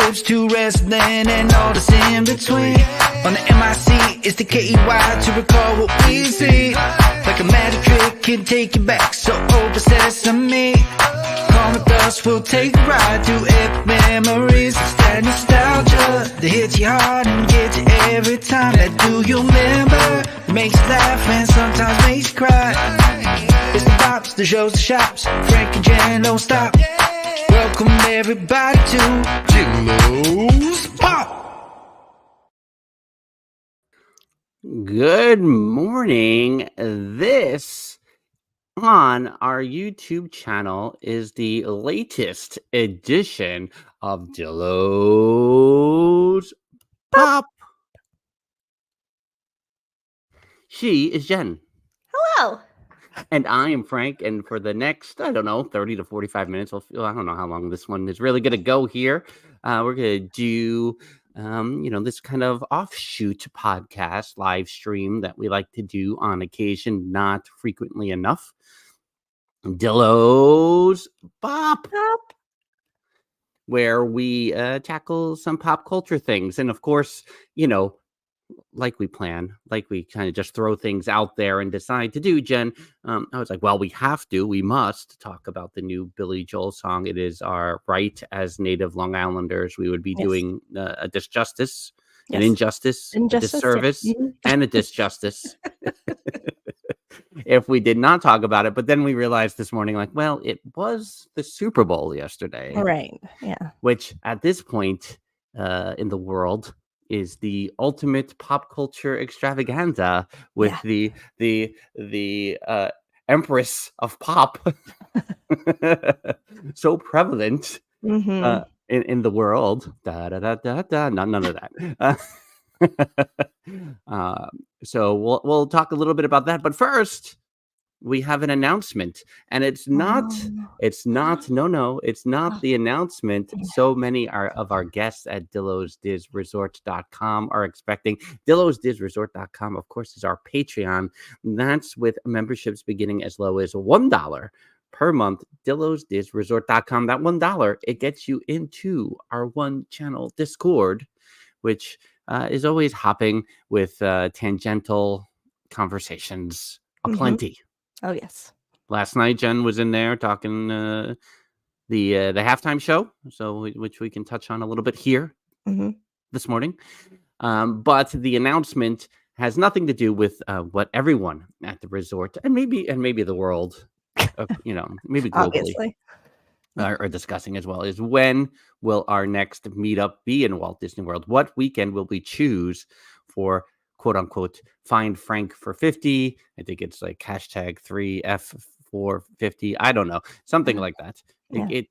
trips to wrestling and all that's in between. On the MIC, it's the KEY to recall what we see. Like a magic trick, can take you back, so open sesame. Come with us, we'll take a ride through epic memories. It's that nostalgia that hits your heart and gets you every time. That do you remember? Makes you laugh and sometimes makes you cry. It's the pops, the shows, the shops. Frank and Jen don't stop. Welcome everybody to Dillos Pop. Good morning. This on our YouTube channel is the latest edition of Dillos Pop. She is Jen. Hello. And I am Frank. And for the next, 30 to 45 minutes, I don't know how long this one is really going to go here. We're going to do this kind of offshoot podcast live stream that we like to do on occasion, not frequently enough. Dillos Pop, where we tackle some pop culture things. And of course, like we kind of just throw things out there and decide to do, Jen. I was like, well, we must talk about the new Billy Joel song. It is our right as native Long Islanders. We would be doing a disjustice, an injustice, a disservice, and a disjustice if we did not talk about it. But then we realized this morning, it was the Super Bowl yesterday. Right. Yeah. Which at this point in the world is the ultimate pop culture extravaganza with the Empress of Pop so prevalent in the world. None of that. So we'll talk a little bit about that. But first, we have an announcement, and it's not the announcement so many of our guests at DillosDizResort.com are expecting. DillosDizResort.com, of course, is our Patreon. That's with memberships beginning as low as $1 per month. DillosDizResort.com. That $1, it gets you into our one-channel Discord, which is always hopping with tangential conversations aplenty. Oh, yes. Last night, Jen was in there talking the halftime show, which we can touch on a little bit here this morning. But the announcement has nothing to do with what everyone at the resort and maybe the world, maybe globally, are discussing as well, is when will our next meetup be in Walt Disney World? What weekend will we choose for quote unquote find Frank for 50? I think it's like hashtag 3F450. I don't know, something like that. Yeah. It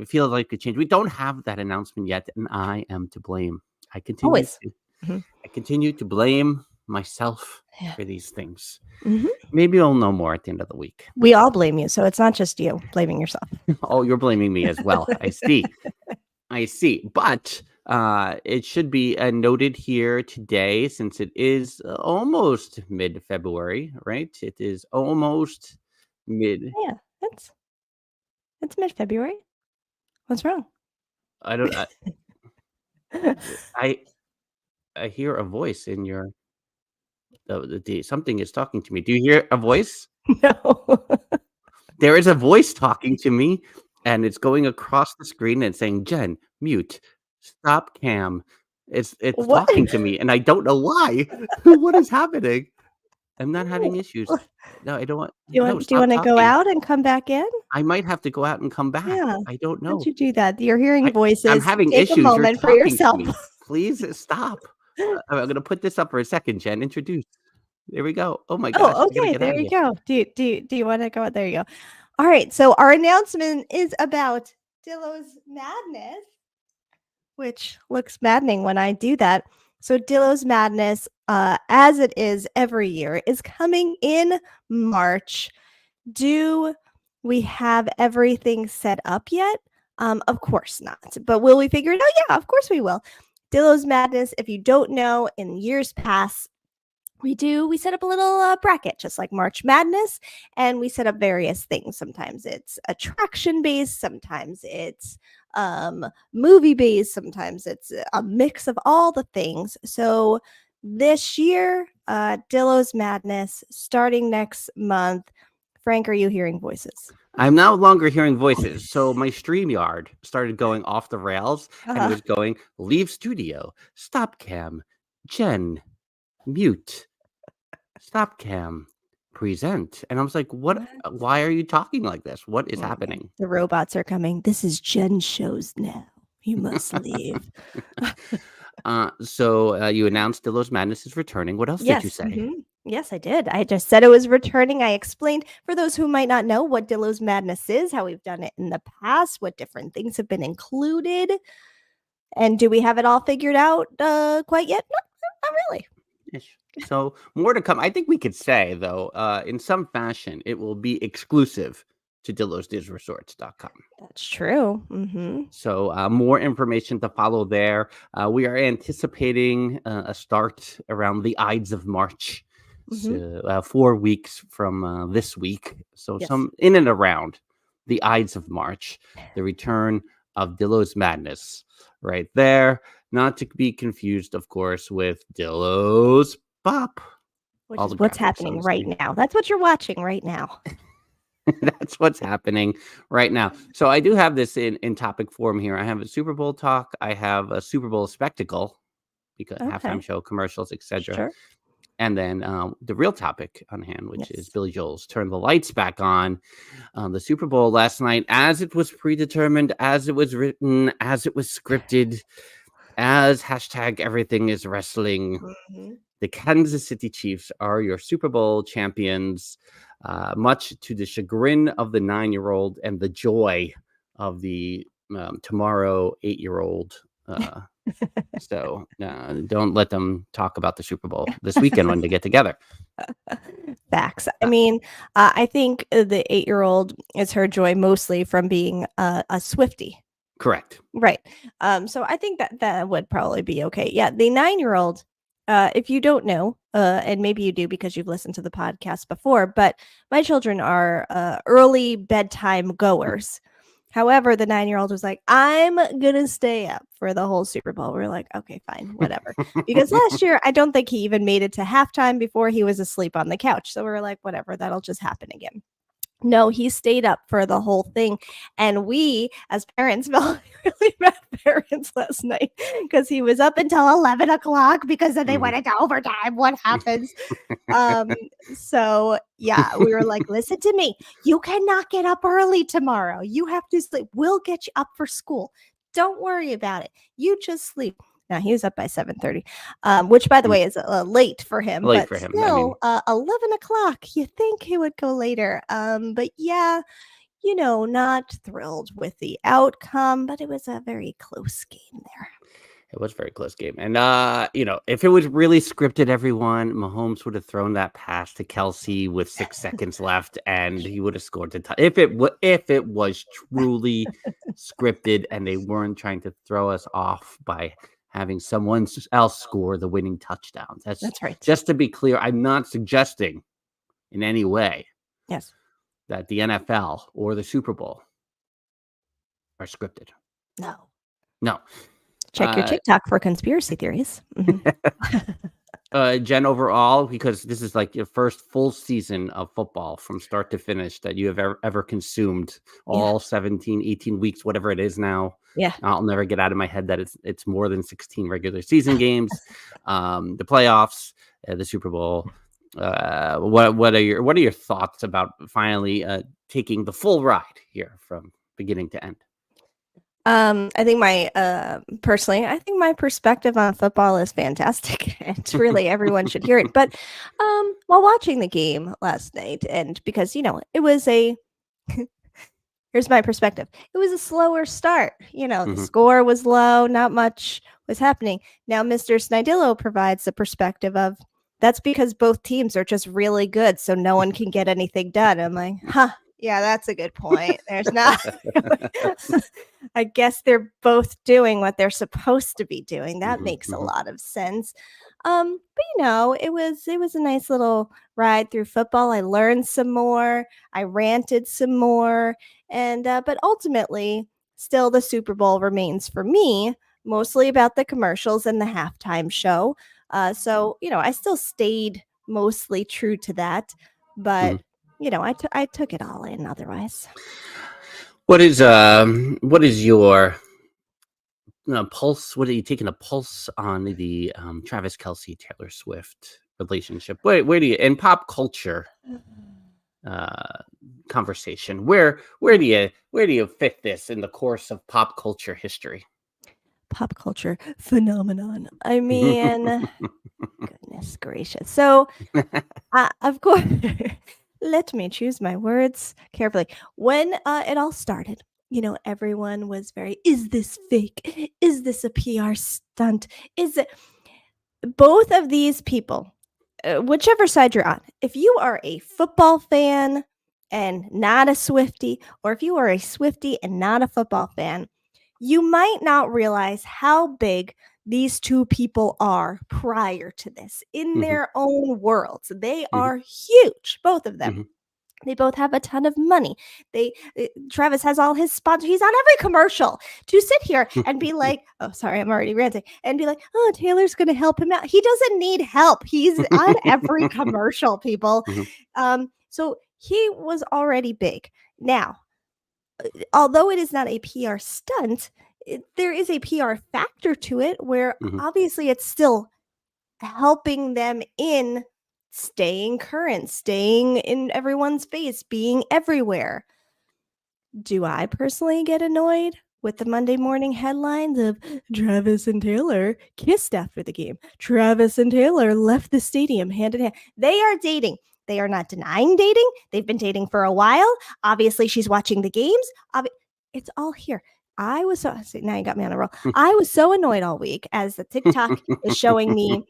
feels like it changed. We don't have that announcement yet, and I am to blame. I continue to blame myself for these things. Maybe I'll know more at the end of the week. We all blame you, so it's not just you blaming yourself. Oh, you're blaming me as well. I see. But it should be noted here today, since it is almost mid-February, right? It is almost mid. Yeah, it's mid-February. What's wrong? I don't. I hear a voice in your. Something is talking to me. Do you hear a voice? No. There is a voice talking to me, and it's going across the screen and saying, "Jen, mute. Stop cam." It's talking to me, and I don't know why. What is happening? I'm not having issues. No, I don't want. Do you want to go out and come back in? I might have to go out and come back. Yeah. I don't know. Why don't you do that? You're hearing voices. I'm having Take issues. a moment for yourself. Please stop. I'm going to put this up for a second, Jen. Introduce. There we go. Oh my gosh. Oh, okay. There you go. Do you want to go? There you go. All right. So our announcement is about Dillos Madness, which looks maddening when I do that. So Dillos Madness, as it is every year, is coming in March. Do we have everything set up yet? Of course not. But will we figure it out? Yeah, of course we will. Dillos Madness, if you don't know, in years past, we set up a little bracket, just like March Madness, and we set up various things. Sometimes it's attraction based, sometimes it's movie based, sometimes it's a mix of all the things. So this year, Dillo's Madness starting next month. Frank, are you hearing voices? I'm no longer hearing voices. So my StreamYard started going off the rails and it was going, leave studio, stop cam, Jen, mute, stop cam, present. And I was like, what? Why are you talking like this? What is happening? The robots are coming. This is Jen's shows now. You must leave. So you announced Dillos Madness is returning. What else did you say? Yes, I did. I just said it was returning. I explained for those who might not know what Dillos Madness is, how we've done it in the past, what different things have been included. And do we have it all figured out quite yet? Not really. Ish. So more to come. I think we could say, though, in some fashion, it will be exclusive to DillosDizResorts.com. That's true. So more information to follow there. We are anticipating a start around the Ides of March. So 4 weeks from this week. So some in and around the Ides of March, the return of Dillos Madness right there. Not to be confused, of course, with Dillos Pop. Which is what's happening right now. That's what you're watching right now. That's what's happening right now. So I do have this in topic form here. I have a Super Bowl talk. I have a Super Bowl spectacle, because halftime show, commercials, etc. Sure. And then the real topic on hand, which is Billy Joel's Turn the Lights Back On. The Super Bowl last night, as it was predetermined, as it was written, as it was scripted, as hashtag everything is wrestling. The Kansas City Chiefs are your Super Bowl champions, much to the chagrin of the 9-year-old and the joy of the tomorrow 8-year-old. So don't let them talk about the Super Bowl this weekend when they get together. Facts. I mean, I think the 8-year-old is her joy mostly from being a Swiftie. Correct. Right. So I think that would probably be okay. Yeah. The 9-year-old, if you don't know, and maybe you do because you've listened to the podcast before, but my children are early bedtime goers. However, the 9-year-old was like, I'm going to stay up for the whole Super Bowl. We're like, okay, fine, whatever. Because last year, I don't think he even made it to halftime before he was asleep on the couch. So we were like, whatever, that'll just happen again. No, he stayed up for the whole thing. And we, as parents, felt really bad parents last night because he was up until 11 o'clock because then they went into overtime. What happens? So, yeah, we were like, listen to me. You cannot get up early tomorrow. You have to sleep. We'll get you up for school. Don't worry about it. You just sleep. Now, he was up by 7:30, which, by the way, is late for him. Late but for him. Still, 11 o'clock. You think he would go later. But yeah, not thrilled with the outcome, but it was a very close game there. It was a very close game. And, if it was really scripted, everyone, Mahomes would have thrown that pass to Kelsey with 6 seconds left, and he would have scored the touchdown. If it was truly scripted and they weren't trying to throw us off by having someone else score the winning touchdown. That's right. Just to be clear, I'm not suggesting in any way that the NFL or the Super Bowl are scripted. No. Check your TikTok for conspiracy theories. Jen, overall, because this is like your first full season of football from start to finish that you have ever consumed, all 17, 18 weeks, whatever it is now. Yeah. I'll never get out of my head that it's more than 16 regular season games, the playoffs, the Super Bowl. What are your thoughts about finally taking the full ride here from beginning to end? I think my perspective on football is fantastic. And really everyone should hear it. But while watching the game last night, and because it was here's my perspective. It was a slower start. The score was low, not much was happening. Now Mr. Snidillo provides the perspective of that's because both teams are just really good, so no one can get anything done. I'm like, yeah, that's a good point. There's not. I guess they're both doing what they're supposed to be doing. That makes a lot of sense. But it was a nice little ride through football. I learned some more. I ranted some more, and but ultimately, still the Super Bowl remains for me mostly about the commercials and the halftime show. So I still stayed mostly true to that, but I took it all in otherwise. What is your pulse? What are you taking a pulse on the Travis Kelce Taylor Swift relationship? Where do you in pop culture conversation? Where do you fit this in the course of pop culture history? Pop culture phenomenon. I mean, goodness gracious. So, of course, let me choose my words carefully. When it all started, everyone was very, is this fake? Is this a PR stunt? Is it both of these people, whichever side you're on, if you are a football fan and not a Swiftie, or if you are a Swiftie and not a football fan, you might not realize how big these two people are prior to this in their own worlds. They are huge, both of them. They both have a ton of money. Travis has all his sponsors. He's on every commercial. To sit here and be like, oh, sorry, I'm already ranting, and be like, oh, Taylor's going to help him out. He doesn't need help. He's on every commercial, people. So he was already big. Now, although it is not a PR stunt, there is a PR factor to it where obviously it's still helping them in staying current, staying in everyone's face, being everywhere. Do I personally get annoyed with the Monday morning headlines of Travis and Taylor kissed after the game? Travis and Taylor left the stadium hand in hand. They are dating. They are not denying dating. They've been dating for a while. Obviously, she's watching the games. It's all here. Now you got me on a roll. I was so annoyed all week as the TikTok is showing me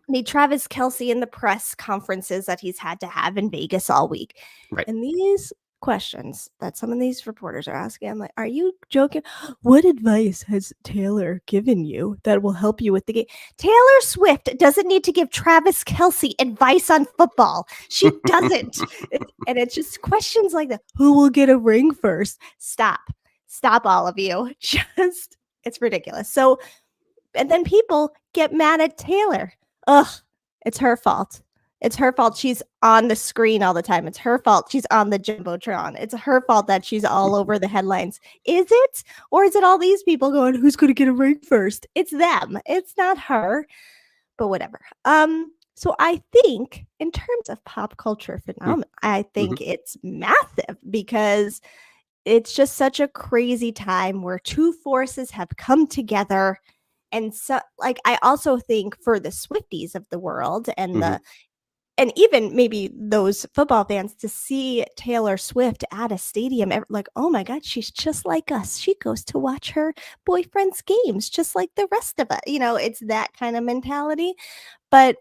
the Travis Kelce in the press conferences that he's had to have in Vegas all week. Right. And these questions that some of these reporters are asking, I'm like, are you joking? What advice has Taylor given you that will help you with the game? Taylor Swift doesn't need to give Travis Kelce advice on football. She doesn't. And it's just questions like that. Who will get a ring first? Stop, all of you. It's ridiculous. So, and then people get mad at Taylor. Ugh, it's her fault. It's her fault she's on the screen all the time. It's her fault she's on the Jumbotron. It's her fault that she's all over the headlines. Is it? Or is it all these people going, who's going to get a ring first? It's them. It's not her. But whatever. So I think in terms of pop culture phenomenon, I think it's massive because it's just such a crazy time where two forces have come together. And so, I also think for the Swifties of the world and even maybe those football fans to see Taylor Swift at a stadium, like, oh my God, she's just like us. She goes to watch her boyfriend's games just like the rest of us. It's that kind of mentality. But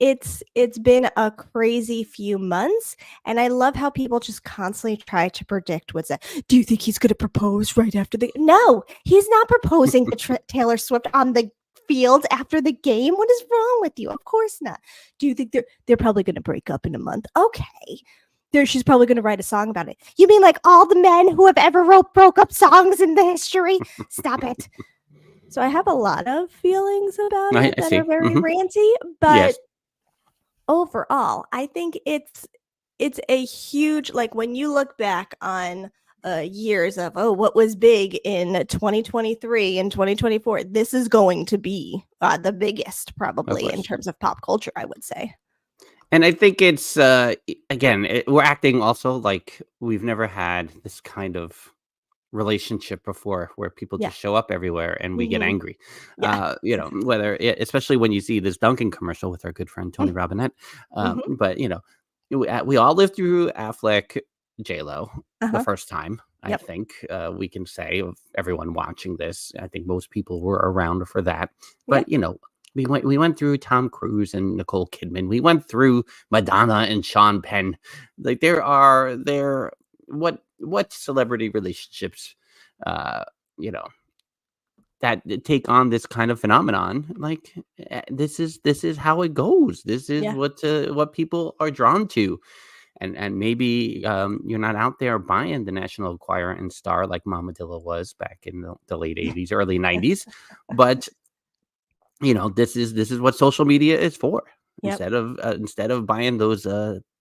it's been a crazy few months, and I love how people just constantly try to predict what's that. Do you think he's going to propose right after No, he's not proposing to Taylor Swift on the field after the game. What is wrong with you? Of course not. Do you think they're probably going to break up in a month? Okay. She's probably going to write a song about it. You mean like all the men who have ever broke up songs in the history? Stop it. So I have a lot of feelings about it that are very ranty, but overall, I think it's a huge, when you look back on years of, what was big in 2023 and 2024, this is going to be the biggest probably in terms of pop culture, I would say. And I think it's, again, we're acting also like we've never had this kind of relationship before where people just show up everywhere and we get angry. Whether, especially when you see this Dunkin' commercial with our good friend Tony Robinette. But, we all lived through Affleck, J-Lo the first time. I think we can say of everyone watching this, I think most people were around for that. But, we went through Tom Cruise and Nicole Kidman. We went through Madonna and Sean Penn. Like what celebrity relationships, that take on this kind of phenomenon. Like this is how it goes. This is what people are drawn to. And maybe you're not out there buying the National Enquirer and Star like Mama Dillo was back in the late 80s, early 90s. But this is what social media is for. Yep. Instead of buying those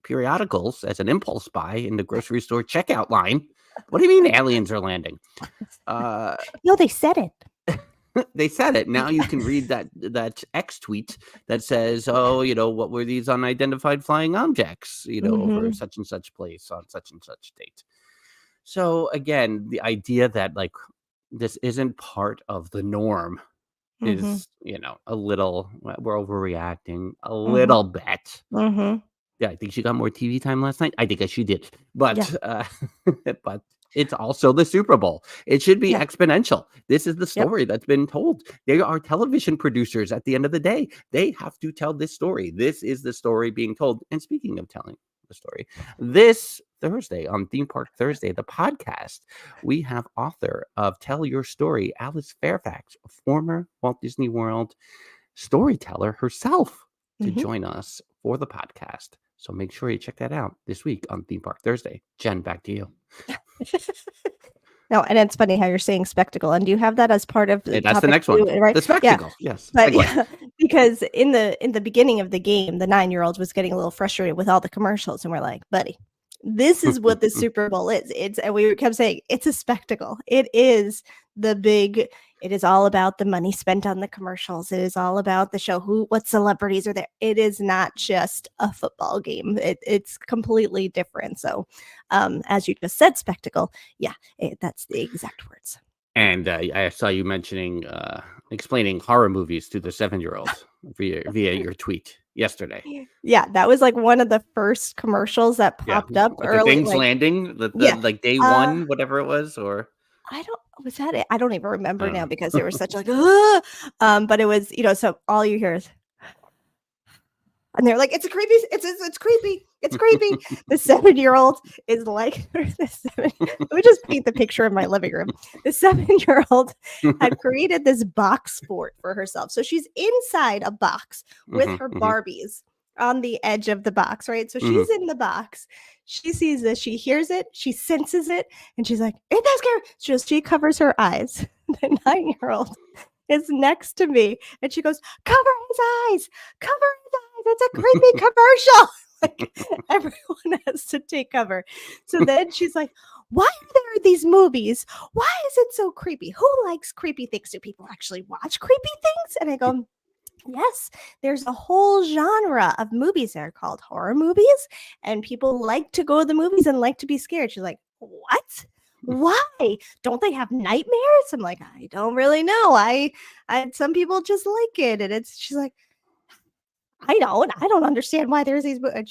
periodicals as an impulse buy in the grocery store checkout line. What do you mean aliens are landing? No, they said it. They said it. Now you can read that X tweet that says, "Oh, what were these unidentified flying objects? Over such and such place on such and such date." So again, the idea that like this isn't part of the norm is, a little. We're overreacting a little bit. Yeah, I think she got more TV time last night. I think she did, but but it's also the Super Bowl. It should be exponential. This is the story that's been told. They are television producers at the end of the day. They have to tell this story. This is the story being told. And speaking of telling the story, this Thursday on Theme Park Thursday, the podcast, we have author of Tell Your Story, Alice Fairfax, a former Walt Disney World storyteller herself, to join us for the podcast. So make sure you check that out this week on Theme Park Thursday. Jen, back to you. No, and it's funny how you're saying spectacle. And do you have that as part of the that's the next one, right? The spectacle. Yes. But because in the beginning of the game, the 9-year-old was getting a little frustrated with all the commercials, and we're like, buddy, this is what the Super Bowl is. And we kept saying it's a spectacle. It is it is all about the money spent on the commercials. It is all about the show, what celebrities are there. It is not just a football game. It's completely different. So as you just said, spectacle. Yeah, that's the exact words. And I saw you mentioning, explaining horror movies to the 7-year-old via your tweet yesterday. Yeah, that was like one of the first commercials that popped up early. The things landing, like day one, whatever it was, or was that it? I don't even remember now because there was such like, but it was, so all you hear is, and they're like, it's creepy. It's creepy. It's creepy. The 7-year-old is like, let me just paint the picture of my living room. The 7-year-old had created this box fort for herself. So she's inside a box with her Barbies on the edge of the box, right? So she's in the box. She sees this. She hears it. She senses it. And she's like, ain't that scary? She covers her eyes. The 9-year-old is next to me. And she goes, cover his eyes. Cover his eyes. It's a creepy commercial. Like, everyone has to take cover. So then she's like, why are there these movies? Why is it so creepy? Who likes creepy things? Do people actually watch creepy things? And I go, yes, there's a whole genre of movies that are called horror movies, and people like to go to the movies and like to be scared. She's like, what? Why? Don't they have nightmares? I'm like, I don't really know. I some people just like it. And she's like, I don't understand why there's these. And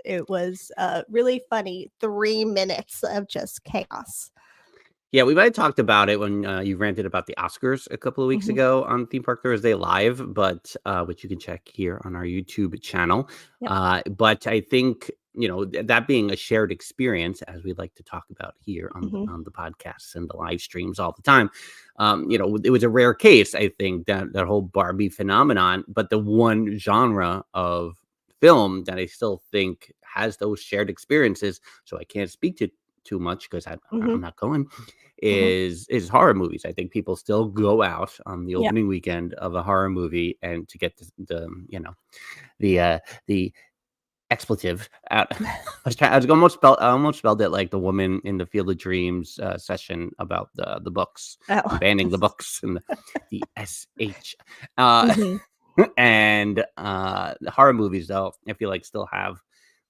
it was really funny 3 minutes of just chaos. Yeah, we might have talked about it when you ranted about the Oscars a couple of weeks ago on Theme Park Thursday Live, but which you can check here on our YouTube channel. Yep. But I think, that being a shared experience, as we like to talk about here on the podcasts and the live streams all the time, it was a rare case, I think, that whole Barbie phenomenon, but the one genre of film that I still think has those shared experiences, so I can't speak to too much because I'm not going, is horror movies. I think people still go out on the opening weekend of a horror movie and to get the expletive out. I almost spelled it like the woman in the Field of Dreams session about the books, banning the books and the SH. And the horror movies, though, I feel like still have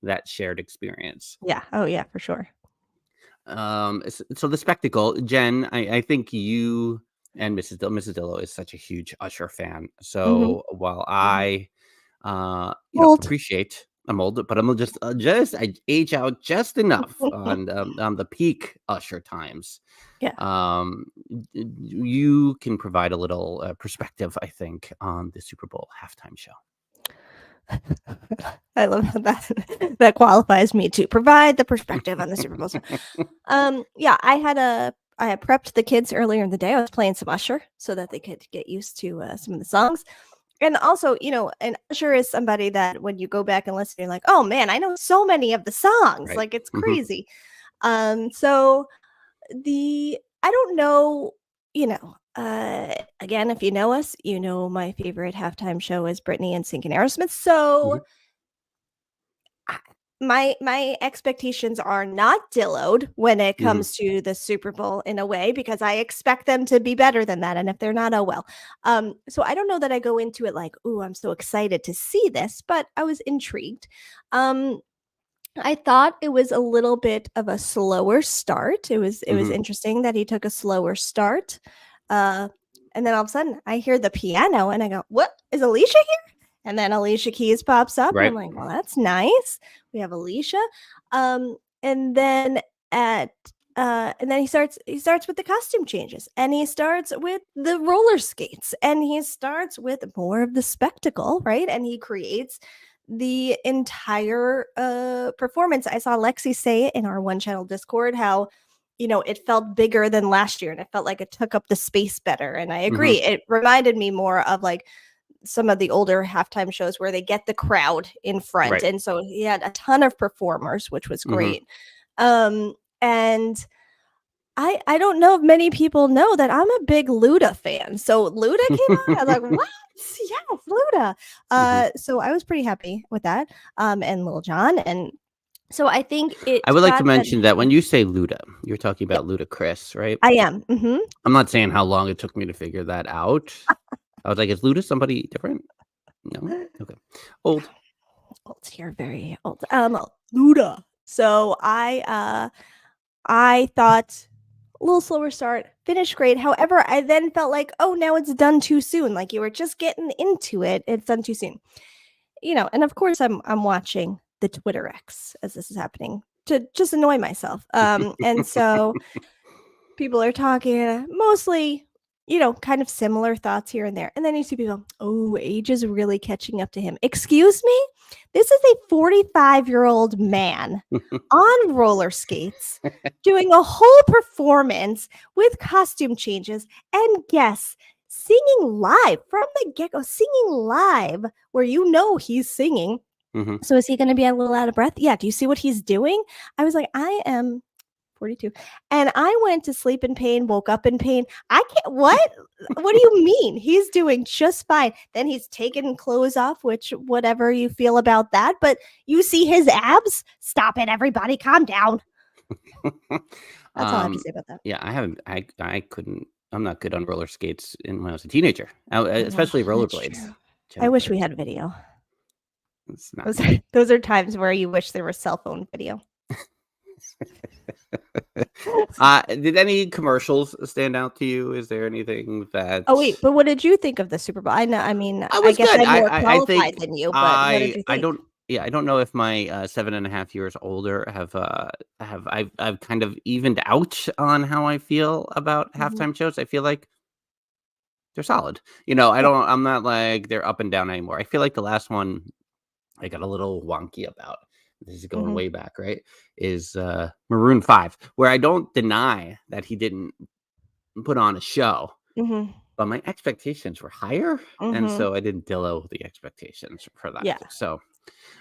that shared experience. Yeah. Oh yeah, for sure. So the spectacle, Jen, I think you and Mrs. Dillo is such a huge Usher fan. So while I appreciate, I'm old, but I'm just I age out just enough on the peak Usher times. Yeah. You can provide a little perspective, I think, on the Super Bowl halftime show. I love that qualifies me to provide the perspective on the Super Bowl. Yeah, I had had prepped the kids earlier in the day. I was playing some Usher so that they could get used to some of the songs. And also, and Usher is somebody that when you go back and listen, you're like, oh man, I know so many of the songs. Right. Like it's crazy. So I don't know, again, if you know us, my favorite halftime show is Britney and Sync and Aerosmith. So my expectations are not Dilloed when it comes to the Super Bowl in a way, because I expect them to be better than that. And if they're not, oh well. So I don't know that I go into it like, oh, I'm so excited to see this, but I was intrigued. I thought it was a little bit of a slower start. It was interesting that he took a slower start. And then all of a sudden I hear the piano and I go, what, is Alicia here? And then Alicia Keys pops up. Right. And I'm like, well, that's nice. We have Alicia. And then he starts with the costume changes, and he starts with the roller skates, and he starts with more of the spectacle, right? And he creates the entire performance. I saw Lexi say it in our one channel Discord how it felt bigger than last year, and it felt like it took up the space better. And I agree. It reminded me more of like some of the older halftime shows where they get the crowd in front. Right. And so he had a ton of performers, which was great. And I don't know if many people know that I'm a big Luda fan. So Luda came out. I was like, what? Yes, Luda. So I was pretty happy with that. And Lil Jon. And so I think I would like to mention that when you say Luda, you're talking about Ludacris, right? I am. I'm not saying how long it took me to figure that out. I was like, is Luda somebody different? No? Okay. Old. You're very old. Luda. So I thought a little slower start, finished great. However, I then felt like, oh, now it's done too soon. Like you were just getting into it. It's done too soon. And of course I'm watching the Twitter X as this is happening to just annoy myself. And so people are talking mostly kind of similar thoughts here and there. And then you see people, oh, age is really catching up to him. Excuse me? This is a 45-year-old man on roller skates doing a whole performance with costume changes and guests singing live from the get-go, singing live where he's singing. So is he going to be a little out of breath? Yeah. Do you see what he's doing? I was like, I am 42. And I went to sleep in pain, woke up in pain. I can't, what do you mean? He's doing just fine. Then he's taking clothes off, which whatever you feel about that, but you see his abs? Stop it, everybody. Calm down. That's all I have to say about that. Yeah, I couldn't, I'm not good on roller skates when I was a teenager, especially rollerblades. I wish we had video. Those are times where you wish there was cell phone video. Did any commercials stand out to you? Is there anything that? Oh wait, but what did you think of the Super Bowl? I know. I mean, I guess good. I'm more I qualified think than you. But what did you think? I don't. Yeah, I don't know if my 7.5 years older I've kind of evened out on how I feel about halftime shows. I feel like they're solid. I'm not like they're up and down anymore. I feel like the last one I got a little wonky about. This is going way back, right? Is Maroon 5, where I don't deny that he didn't put on a show, but my expectations were higher, and so I didn't Dillo the expectations for that. Yeah. So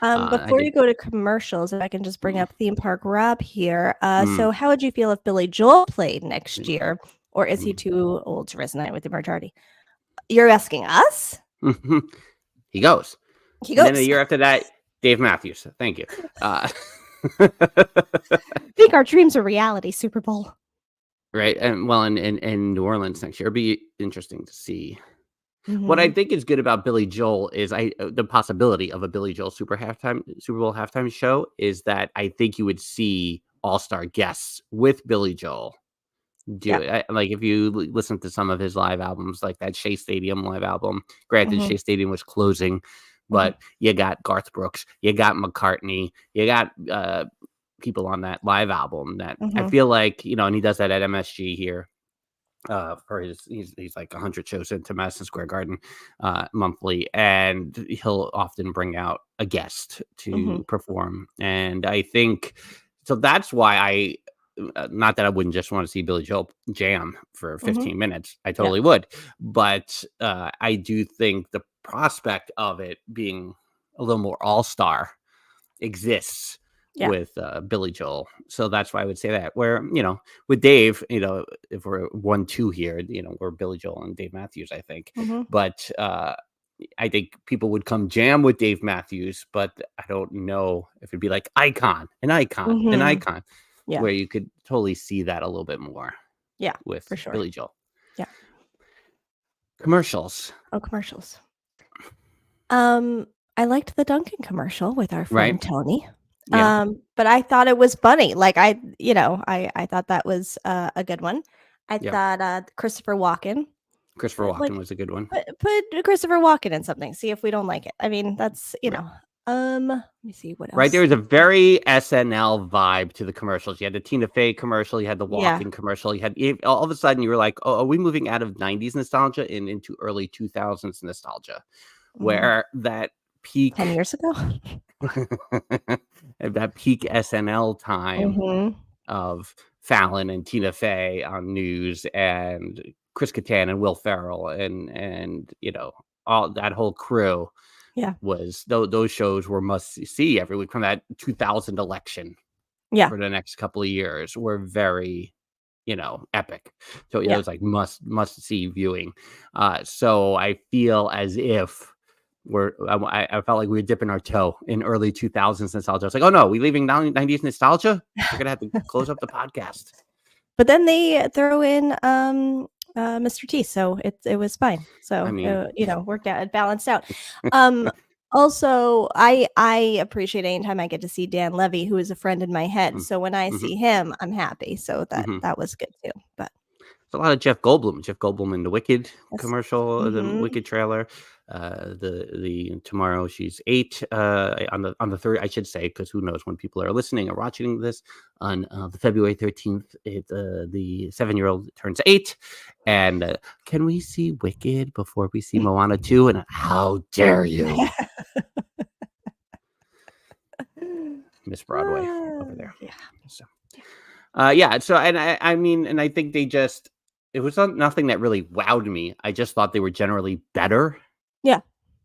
before you go to commercials, if I can just bring up Theme Park Rob here. So how would you feel if Billy Joel played next year, or is he too old to resonate with the majority? You're asking us? He goes. He goes. And then a year after that, Dave Matthews. Thank you. Make our dreams a reality, Super Bowl. Right. And well, in New Orleans next year, it'll be interesting to see. What I think is good about Billy Joel is the possibility of a Billy Joel Super Bowl halftime show is that I think you would see all-star guests with Billy Joel do it. Like if you listen to some of his live albums, like that Shea Stadium live album, granted Shea Stadium was closing, but you got Garth Brooks, you got McCartney, you got people on that live album that I feel like, and he does that at MSG here. For he's like 100 shows into Madison Square Garden monthly, and he'll often bring out a guest to perform. And I think so that's why not that I wouldn't just want to see Billy Joel jam for 15 minutes. I Yeah. totally would. But I do think the prospect of it being a little more all-star exists with Billy Joel. So that's why I would say that. Where, with Dave, if we're 1-2 here, we're Billy Joel and Dave Matthews, I think. But I think people would come jam with Dave Matthews, but I don't know if it'd be like an icon, Yeah. where you could totally see that a little bit more. Yeah, with for sure. Billy Joel. Yeah. Commercials. Oh, commercials. I liked the Dunkin' commercial with our friend Tony. Yeah. But I thought it was funny. Like I thought that was a good one. I thought Christopher Walken. Christopher Walken was a good one. Put Christopher Walken in something. See if we don't like it. I mean, that's let me see what else. Right, there was a very SNL vibe to the commercials. You had the Tina Fey commercial, you had the Walken commercial. You had all of a sudden you were like, oh, are we moving out of 90s nostalgia and into early 2000s nostalgia? Where that peak 10 years ago, that peak SNL time of Fallon and Tina Fey on news and Chris Kattan and Will Ferrell and all that whole crew. Was those shows were must see every week from that 2000 election. For the next couple of years were very, epic. So it was like must see viewing. So I feel as if I felt like we were dipping our toe in early 2000s nostalgia. I was like, oh no, we leaving 90s nostalgia? We're gonna have to close up the podcast. But then they throw in Mr. T, so it was fine. So I mean, worked out, it balanced out. Also, I appreciate anytime I get to see Dan Levy, who is a friend in my head. So when I see him, I'm happy. So that was good too. But it's a lot of Jeff Goldblum in the Wicked commercial, the Wicked trailer. The tomorrow she's 8 on the 3rd, I should say, because who knows when people are listening or watching this on the February 13th. The 7-year-old turns 8, and can we see Wicked before we see Moana 2? And how dare you, Miss Broadway over there? So so and I mean, and I think they just. It was nothing that really wowed me. I just thought they were generally better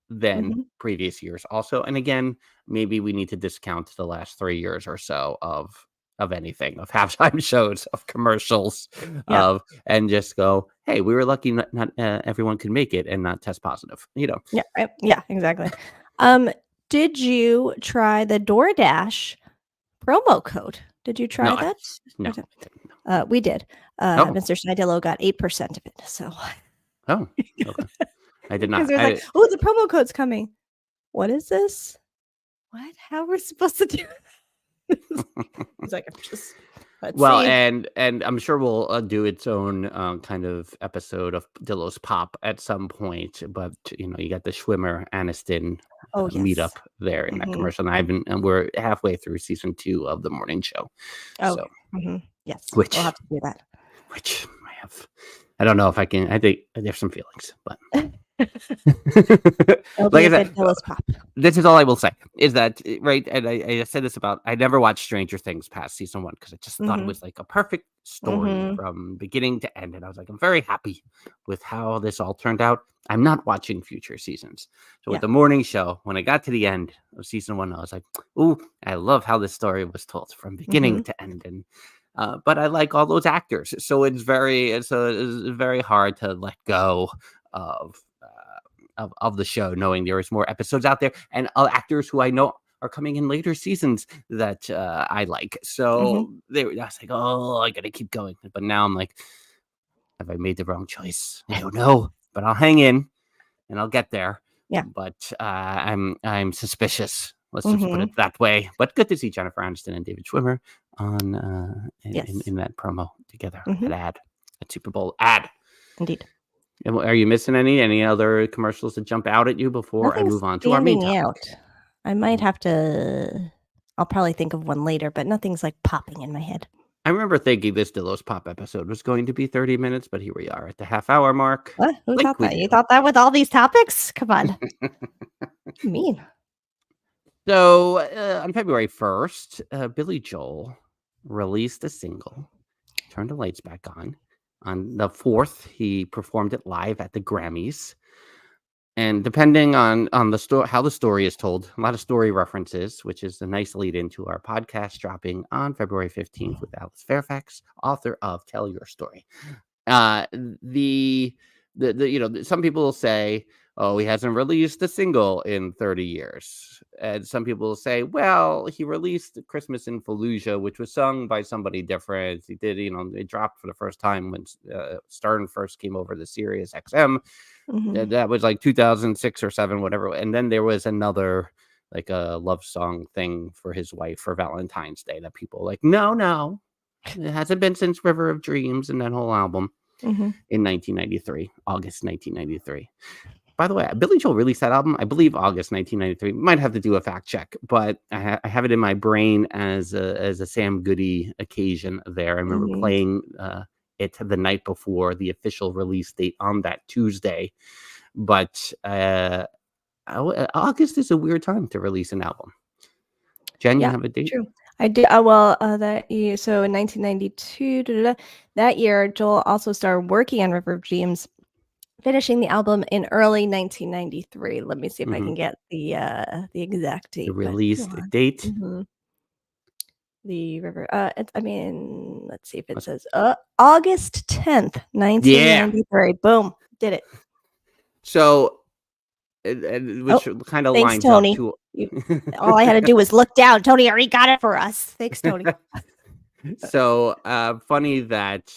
than previous years also. And again, maybe we need to discount the last 3 years or so of anything, of halftime shows, of commercials, and just go, hey, we were lucky not everyone could make it and not test positive, Yeah, right. Yeah, exactly. Did you try the DoorDash promo code? Did you try that? No. We did. Mr. Dillo got 8% of it. So. Oh, okay. I did not. Like, oh, the promo code's coming. What is this? What? How are we supposed to do this? He's like, I'm just. Well, see. and I'm sure we'll do its own kind of episode of Dillo's Pop at some point. But you got the Schwimmer Aniston meetup there in that commercial, and we're halfway through season 2 of the morning show. Oh, so, yes, which we'll have to do that. Which I don't know if I can. I think there's some feelings, but. Like I said, Pop. This is all I will say is that right, and I said this about I never watched Stranger Things past season 1 because I just thought it was like a perfect story from beginning to end, and I was like, I'm very happy with how this all turned out. I'm not watching future seasons, so with the morning show, when I got to the end of season 1, I was like, ooh, I love how this story was told from beginning to end, and but I like all those actors, so it's very hard to let go of the show, knowing there is more episodes out there and actors who I know are coming in later seasons that I like. So I was like, oh, I gotta keep going. But now I'm like, have I made the wrong choice? I don't know, but I'll hang in and I'll get there. Yeah. But I'm suspicious. Let's just put it that way. But good to see Jennifer Aniston and David Schwimmer on in that promo together. At Super Bowl ad. Indeed. Are you missing any other commercials that jump out at you before I move on to our main topic? I might have to. I'll probably think of one later, but nothing's like popping in my head. I remember thinking this Dillo's Pop episode was going to be 30 minutes, but here we are at the half-hour mark. What? Who thought that? You thought that with all these topics? Come on. What do you mean? So on February 1st, Billy Joel released a single, Turn the Lights Back On. On the 4th, he performed it live at the Grammys. And depending on the story, how the story is told, a lot of story references, which is a nice lead into our podcast dropping on February 15th with Alice Fairfax, author of Tell Your Story. Some people will say, oh, he hasn't released a single in 30 years. And some people will say, well, he released Christmas in Fallujah, which was sung by somebody different. He did, it dropped for the first time when Stern first came over the Sirius XM. Mhm. That was like 2006 or 7, whatever. And then there was another, like a love song thing for his wife for Valentine's Day that people were like, no, it hasn't been since River of Dreams and that whole album in 1993, August 1993. By the way, Billy Joel released that album, I believe, August 1993. Might have to do a fact check, but I have it in my brain as a Sam Goody occasion there. I remember playing it the night before the official release date on that Tuesday. But August is a weird time to release an album. Jen, you have a date? True. I did. That year, so in 1992, that year, Joel also started working on River of Dreams, finishing the album in early 1993. Let me see if I can get the exact date. The release date. The River. Let's see if it says August 10th, 1993. Boom, did it. So, which kind of lines Tony. up to. All I had to do was look down. Tony already got it for us. Thanks, Tony. So funny that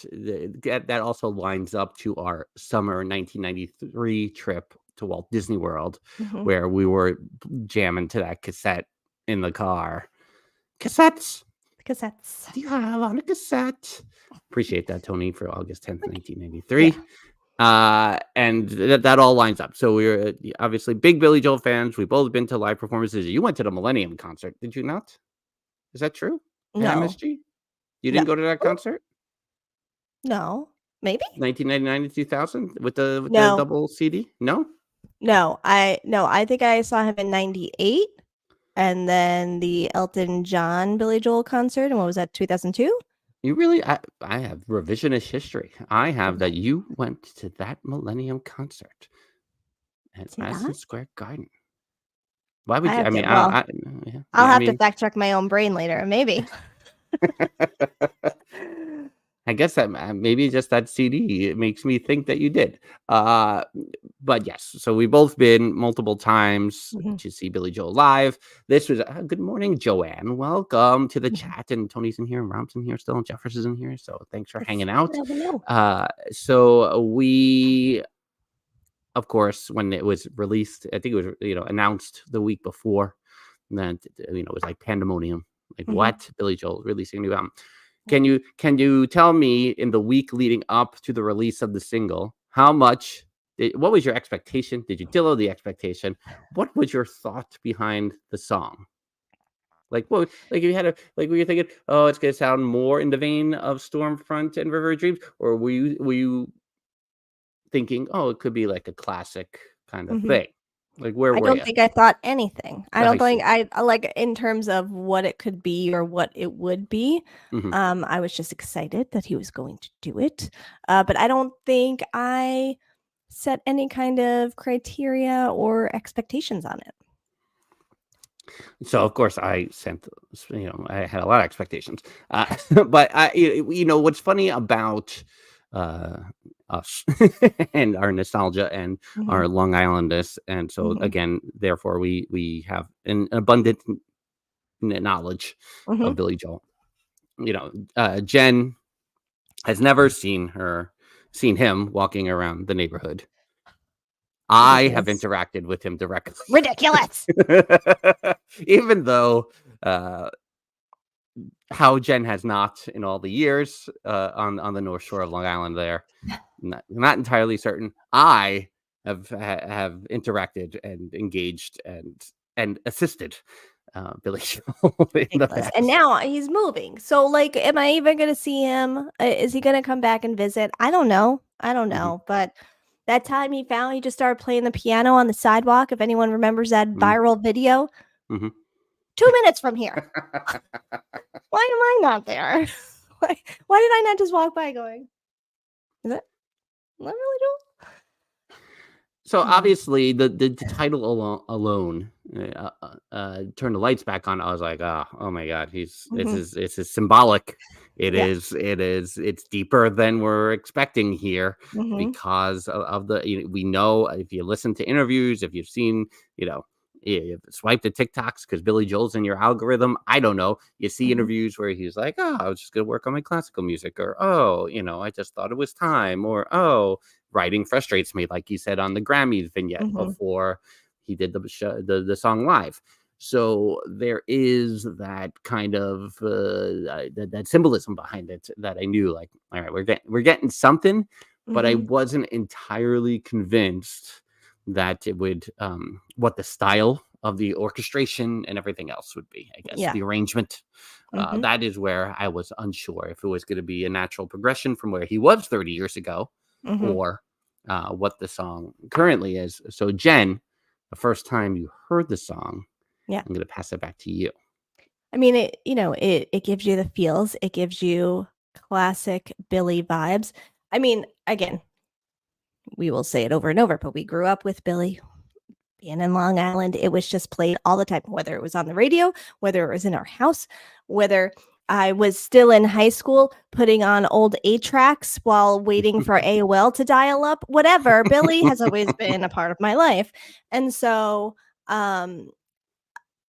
that also lines up to our summer 1993 trip to Walt Disney World, where we were jamming to that cassette in the car. Cassettes. Do you have on a cassette? Appreciate that, Tony, for August 10th, 1993. And that all lines up. So we're obviously big Billy Joel fans. We've both been to live performances. You went to the Millennium concert, did you not? Is that true? No. MSG? You didn't go to that concert? No, maybe 1999 to 2000 with the double CD. No, I think I saw him in 98, and then the Elton John Billy Joel concert. And what was that? 2002. You really? I have revisionist history. I have that you went to that Millennium concert at Madison Square Garden. Why would you? I mean, I'll have to fact check my own brain later. Maybe. I guess that maybe just that CD, it makes me think that you did. But yes, so we've both been multiple times to see Billy Joel live. This was good morning, Joanne. Welcome to the chat. And Tony's in here, and Rob's in here still, and Jeffers is in here. So thanks for hanging out. So we, of course, when it was released, I think it was announced the week before that it was like pandemonium. Like what? Billy Joel releasing a new album. Can you tell me in the week leading up to the release of the single, what was your expectation? Did you Dillo the expectation? What was your thought behind the song? Like what? Like you had were you thinking, oh, it's gonna sound more in the vein of Stormfront and River of Dreams, or were you thinking, oh, it could be like a classic kind of thing? Like where were you? I don't think I thought anything. I don't think I like in terms of what it could be or what it would be. I was just excited that he was going to do it. But I don't think I set any kind of criteria or expectations on it. So of course I I had a lot of expectations. But what's funny about us and our nostalgia and our Long Islandness, and so again, therefore we have an abundant knowledge of Billy Joel. Jen has never seen him walking around the neighborhood. I have interacted with him directly. Ridiculous. Even though how Jen has not in all the years on the North Shore of Long Island there. Not entirely certain. I have interacted and engaged and assisted Billy Joel in the past. And now he's moving. So like, am I even going to see him? Is he going to come back and visit? I don't know. But that time he just started playing the piano on the sidewalk. If anyone remembers that viral video, 2 minutes from here. Why am I not there? Why did I not just walk by going, is it really Joel? So obviously the title alone turned the lights back on. I was like, oh my God, this is symbolic. It's deeper than we're expecting here because of the, we know if you listen to interviews, if you've seen, you swipe the TikToks because Billy Joel's in your algorithm. I don't know. You see interviews where he's like, oh, I was just going to work on my classical music, or, oh, I just thought it was time, or, oh, writing frustrates me, like he said on the Grammys vignette before he did the song live. So there is that kind of that symbolism behind it that I knew, like, all right, we're getting something, but I wasn't entirely convinced that it would what the style of the orchestration and everything else would be. I guess the arrangement. That is where I was unsure if it was going to be a natural progression from where he was 30 years ago, or what the song currently is. So, Jen, the first time you heard the song, I'm going to pass it back to you. I mean, it gives you the feels. It gives you classic Billy vibes. I mean, again, we will say it over and over, but we grew up with Billy being in Long Island. It was just played all the time, whether it was on the radio, whether it was in our house, whether I was still in high school putting on old 8-tracks while waiting for AOL to dial up, whatever. Billy has always been a part of my life. And so,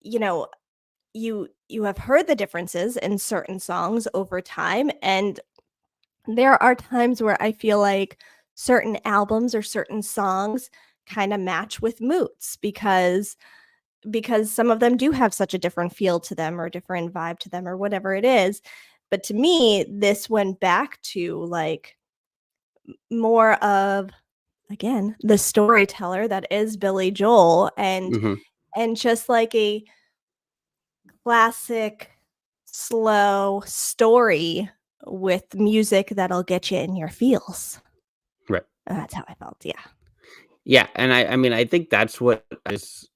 you have heard the differences in certain songs over time. And there are times where I feel like certain albums or certain songs kind of match with moods because some of them do have such a different feel to them or different vibe to them or whatever it is. But to me, this went back to like more of, again, the storyteller that is Billy Joel, and just like a classic slow story with music that'll get you in your feels. Right. That's how I felt. Yeah. And I mean, I think that's what I was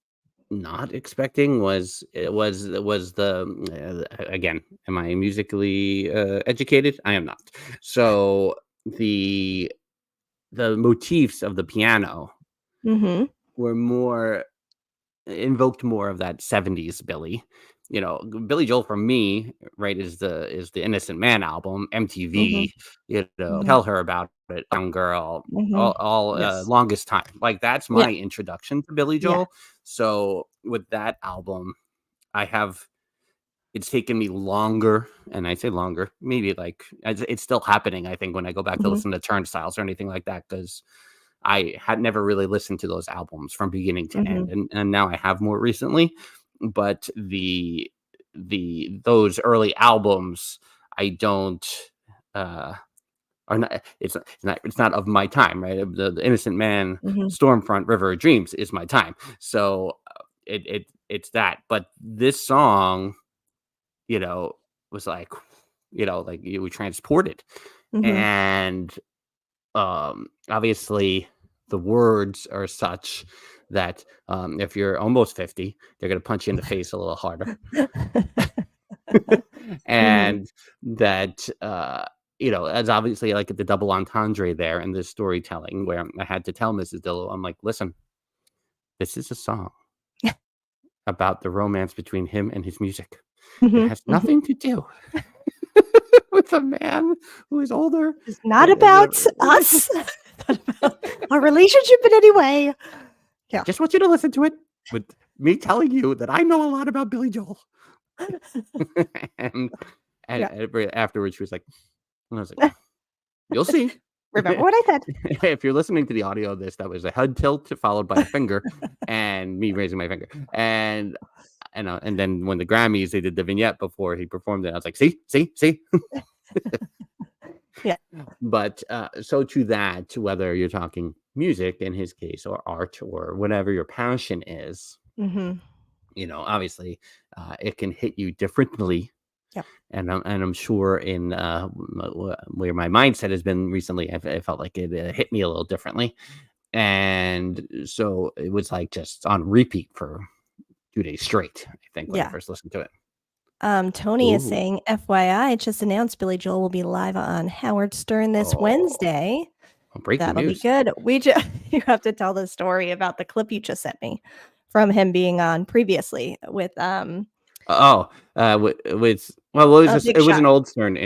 not expecting was the again, am I musically educated? I am not. So the motifs of the piano were invoked more of that 70s Billy. Billy Joel for me, right, is the Innocent Man album, MTV, Tell Her About It, Young Girl, all Longest Time. Like, that's my introduction to Billy Joel. So with that album, it's taken me longer, and I say longer, maybe like it's still happening, I think, when I go back to listen to Turnstiles or anything like that, because I had never really listened to those albums from beginning to end, and now I have more recently. But those early albums, I don't are not. It's not of my time, right? The Innocent Man, Stormfront, River of Dreams is my time. So it's that. But this song, was like, like you were transported, and obviously the words are such that if you're almost 50, they're going to punch you in the face a little harder. And that, as obviously like the double entendre there in this storytelling, where I had to tell Mrs. Dillo, I'm like, listen, this is a song about the romance between him and his music. It has nothing to do with a man who is older. It's not about us. Not about our relationship in any way. I just want you to listen to it with me telling you that I know a lot about Billy Joel. and afterwards, she was like, and I was like, you'll see. Remember what I said. If you're listening to the audio of this, that was a head tilt followed by a finger and me raising my finger. And then when the Grammys, they did the vignette before he performed it. I was like, see. Yeah. But so to that, whether you're talking music in his case, or art, or whatever your passion is, obviously it can hit you differently. Yep. And I'm sure in where my mindset has been recently, I felt like it hit me a little differently. And so it was like just on repeat for 2 days straight, I think, when I Yeah. first listened to it. Tony is Ooh. saying, FYI, just announced Billy Joel will be live on Howard Stern this Oh, Wednesday. breaking That'll be news. good. You have to tell the story about the clip you just sent me from him being on previously with Oh, with well, what was this? Big It was Shot. an old Stern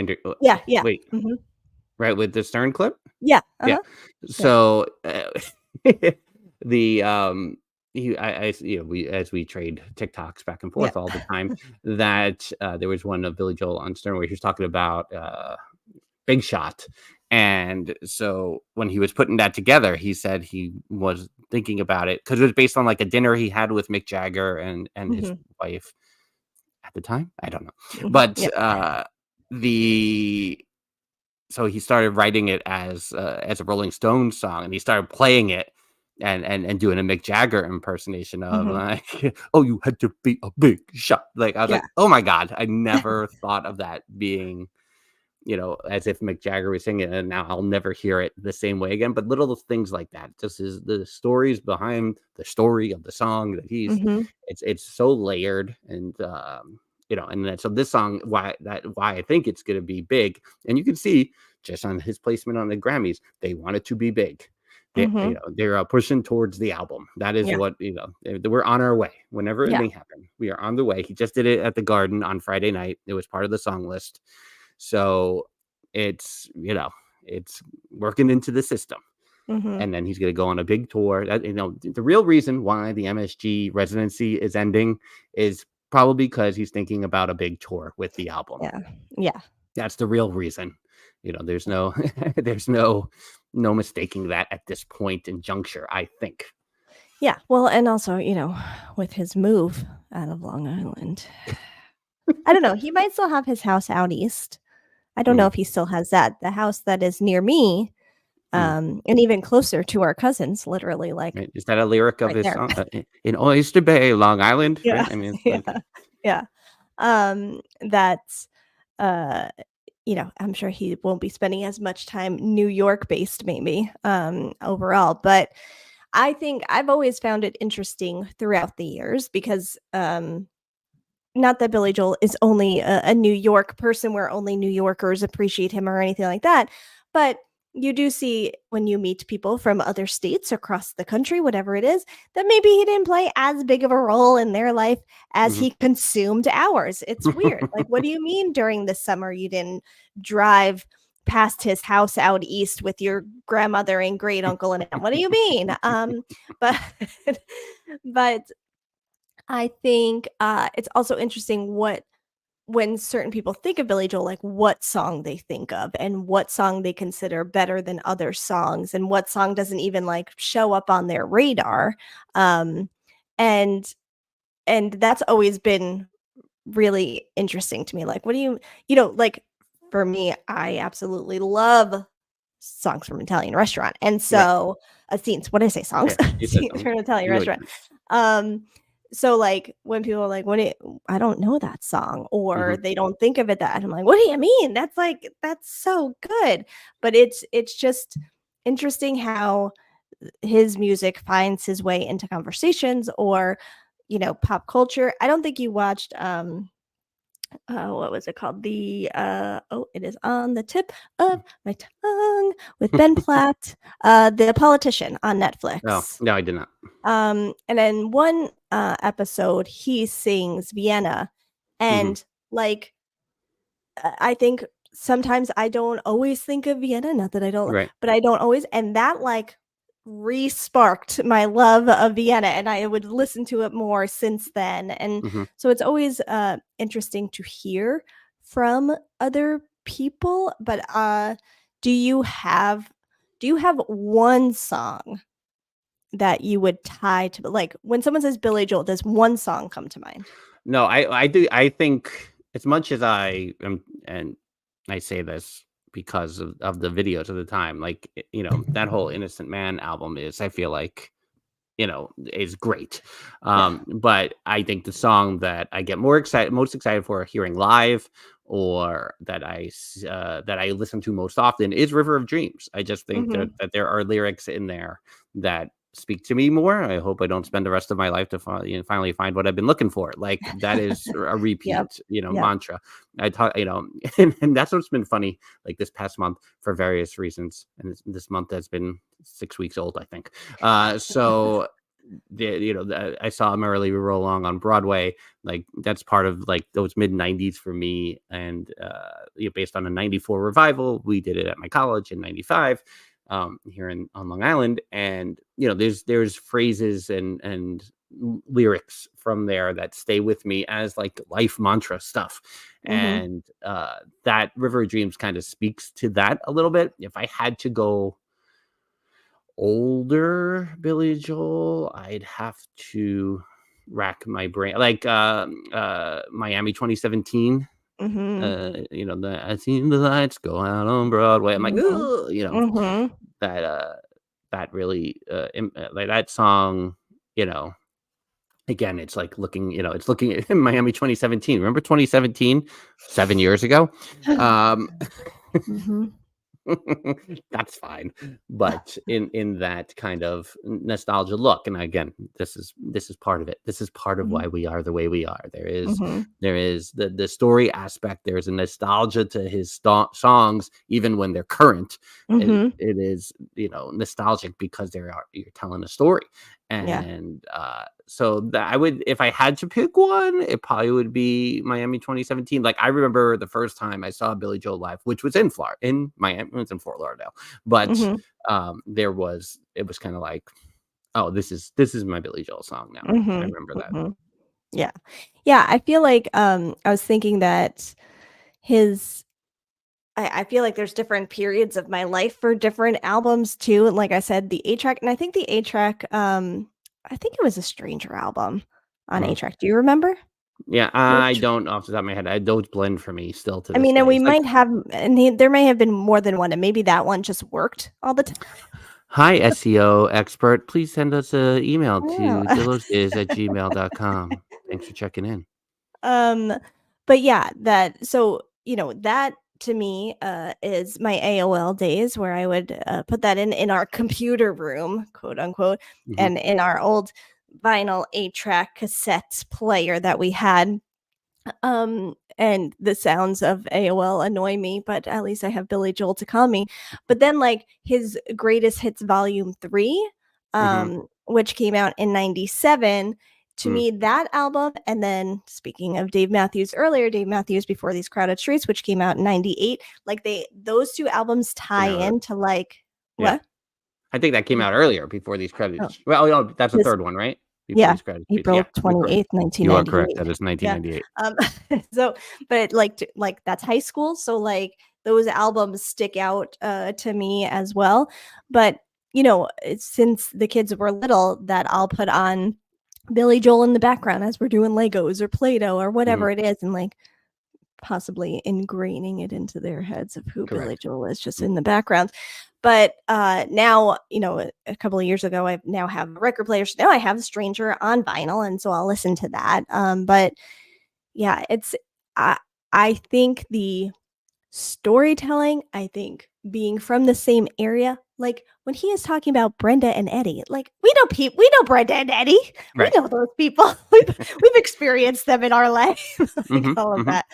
Yeah, yeah. wait, Mhm. right, with the Stern clip? Yeah, Yeah. uh-huh. Yeah. So, the, we as we trade TikToks back and Yeah. forth all the time, that, there was one of Billy Joel on Stern where he was talking about, Big Shot. And so when he was putting that together, he said he was thinking about it because it was based on like a dinner he had with Mick Jagger and his Mhm. wife at the time. I don't know. Mhm. But Yeah. so he started writing it as a Rolling Stones song, and he started playing it and doing a Mick Jagger impersonation of Mhm. like, oh, you had to be a big shot. Like I was Yeah. like, oh my God, I never thought of that being, as if Mick Jagger was singing it, and now I'll never hear it the same way again. But little things like that, just is the stories behind the story of the song that Mhm. it's so layered, and and then, so this song, why I think it's going to be big, and you can see just on his placement on the Grammys, they want it to be big. Mhm. They're pushing towards the album. That is Yeah. what we're on our way. Whenever it Yeah. may happen, we are on the way. He just did it at the Garden on Friday night. It was part of the song list. So it's it's working into the system, Mhm. and then he's going to go on a big tour. That, the real reason why the MSG residency is ending is probably because he's thinking about a big tour with the album. Yeah. Yeah. That's the real reason. There's no there's no mistaking that at this point in juncture, I think. Yeah. Well, and also, with his move out of Long Island, I don't know. He might still have his house out east. I don't know Mhm. if he still has that. The house that is near me, Mm. and even closer to our cousins, literally like Right. Is that a lyric of right his there. song? In Oyster Bay, Long Island, Yeah. right? I mean, it's Yeah. like, Yeah. That's uh I'm sure he won't be spending as much time New York based maybe overall, but I think I've always found it interesting throughout the years because not that Billy Joel is only a New York person where only New Yorkers appreciate him or anything like that, but you do see when you meet people from other states across the country, whatever it is, that maybe he didn't play as big of a role in their life as mhm. he consumed ours. It's weird. Like, what do you mean during the summer you didn't drive past his house out east with your grandmother and great uncle and aunt? What do you mean? But but I think it's also interesting when certain people think of Billy Joel, like what song they think of and what song they consider better than other songs and what song doesn't even like show up on their radar. Um, and and that's always been really interesting to me. Like, what do like for me, I absolutely love songs from an Italian restaurant. And Right. so scenes, what did I say? Songs? Yeah. You said Scenes something. from an Italian You know what restaurant. Um, so like when people are like, I don't know that song, or Mhm. they don't think of it that I'm like, what do you mean? That's so good. But it's just interesting how his music finds his way into conversations or, pop culture. I don't think you watched what was it called? It is on the tip of my tongue with Ben Platt, The Politician on Oh, Netflix. no, I did not. And then one episode he sings Vienna, Mhm. and like I think sometimes I don't always think of Vienna, not that I don't, Right. but I don't always, and that like re-sparked my love of Vienna, and I would listen to it more since then. And Mhm. so it's always interesting to hear from other people. But do you have one song that you would tie to, like when someone says Billy Joel, does one song come to mind? No, I do. I think as much as I am, and I say this because of the videos of the time, like, that whole Innocent Man album is, I feel like, is great. Yeah. But I think the song that I get most excited for hearing live, or that that I listen to most often, is River of Dreams. I just think Hmm. that there are lyrics in there that speak to me more. I hope I don't spend the rest of my life to finally find what I've been looking for. Like that is a repeat, Yep. mantra. I taught, and that's what's been funny, like this past month for various reasons. And this month has been 6 weeks old, I think. So I saw Merrily We Roll Along on Broadway. Like that's part of like those mid 90s for me. And based on a 94 revival, we did it at my college in 95. Here on Long Island, and there's phrases and lyrics from there that stay with me as like life mantra stuff, and that River of Dreams kind of speaks to that a little bit. If I had to go older Billy Joel, I'd have to rack my brain, like Miami 2017. I seen the lights go out on Broadway. I'm like, that really like that song, again, it's like looking, it's looking at Miami 2017. Remember 2017, 7 years ago? That's fine, but in that kind of nostalgia look, and again, this is part of it. This is part of why we are the way we are. There is the story aspect. There's a nostalgia to his songs, even when they're current. It is nostalgic because you're telling a story, and so that I would, if I had to pick one, it probably would be Miami 2017. Like I remember the first time I saw Billy Joel live, which was in Miami, it was in Fort Lauderdale, but it was kind of like, oh, this is my Billy Joel song now. I remember that. Yeah. I feel like I was thinking that I feel like there's different periods of my life for different albums too. And like I said, the A-Track, and I think the A-Track, I think it was a Stranger album on A-Track. Do you remember? Yeah, I don't off the top of my head. Those blend for me still to this and day. we might have, and there may have been more than one, and maybe that one just worked all the time. Hi, SEO expert. Please send us an email to dillosiz@gmail.com. Thanks for checking in. But yeah, that to me is my AOL days, where I would put that in our computer room, quote unquote, and in our old vinyl 8-track cassette player that we had. And the sounds of AOL annoy me, but at least I have Billy Joel to calm me. But then like his Greatest Hits Volume 3, which came out in 97, to me, that album, and then speaking of Dave Matthews earlier, Dave Matthews Before These Crowded Streets, which came out in 98, like those two albums tie into like what? I think that came out earlier, Before These Credits. Well, that's the third one, right? April 28th, 1998. You are correct. That is 1998. So, but like that's high school. So like those albums stick out to me as well. But since the kids were little, that I'll put on Billy Joel in the background as we're doing Legos or Play-Doh or whatever it is, and like possibly ingraining it into their heads of who Billy Joel is just in the background. But now, a couple of years ago, I now have a record player. So now I have Stranger on vinyl, and so I'll listen to that. But yeah, I think the storytelling, I think being from the same area, like when he is talking about Brenda and Eddie, like we know Brenda and Eddie, we know those people, we've experienced them in our life, all of that.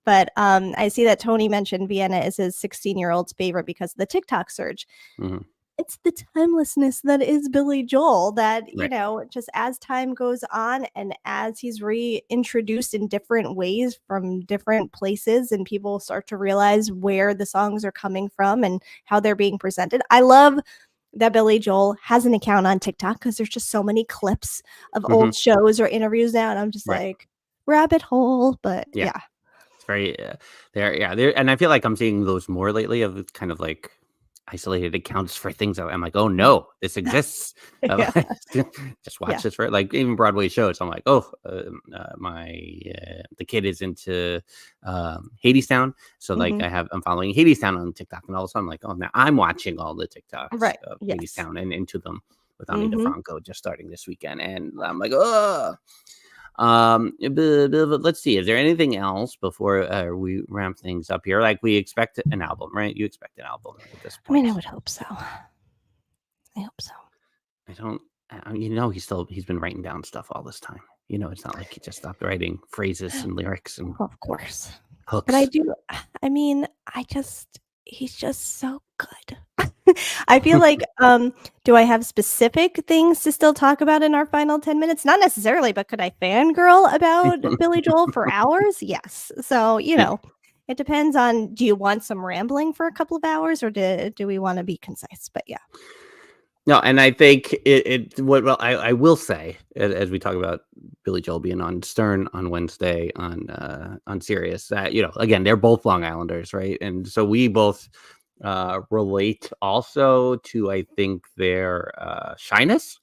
But I see that Tony mentioned Vienna is his 16-year-old's favorite because of the TikTok surge. It's the timelessness that is Billy Joel that, just as time goes on and as he's reintroduced in different ways from different places and people start to realize where the songs are coming from and how they're being presented. I love that Billy Joel has an account on TikTok because there's just so many clips of old shows or interviews now. And I'm just like, rabbit hole. But yeah. It's very, there. And I feel like I'm seeing those more lately of kind of like isolated accounts for things that I'm like, oh no, this exists. Just watch this for like even Broadway shows. I'm like, oh, the kid is into Hadestown, so like I'm following Hadestown on TikTok, and all of a sudden I'm like, oh, now I'm watching all the TikToks of Hadestown and into them with Ani DeFranco just starting this weekend, and I'm like, oh. Let's see. Is there anything else before we ramp things up here? Like we expect an album, right? You expect an album at this point. I mean, I would hope so. I hope so. I don't he's been writing down stuff all this time. It's not like he just stopped writing phrases and lyrics and Of course. hooks. But he's just so good. I feel like, do I have specific things to still talk about in our final 10 minutes? Not necessarily, but could I fangirl about Billy Joel for hours? Yes. So, it depends on, do you want some rambling for a couple of hours or do we want to be concise? But yeah. No, and I think I will say, as we talk about Billy Joel being on Stern on Wednesday on Sirius, that again, they're both Long Islanders, right? And so we both relate also to, I think, their shyness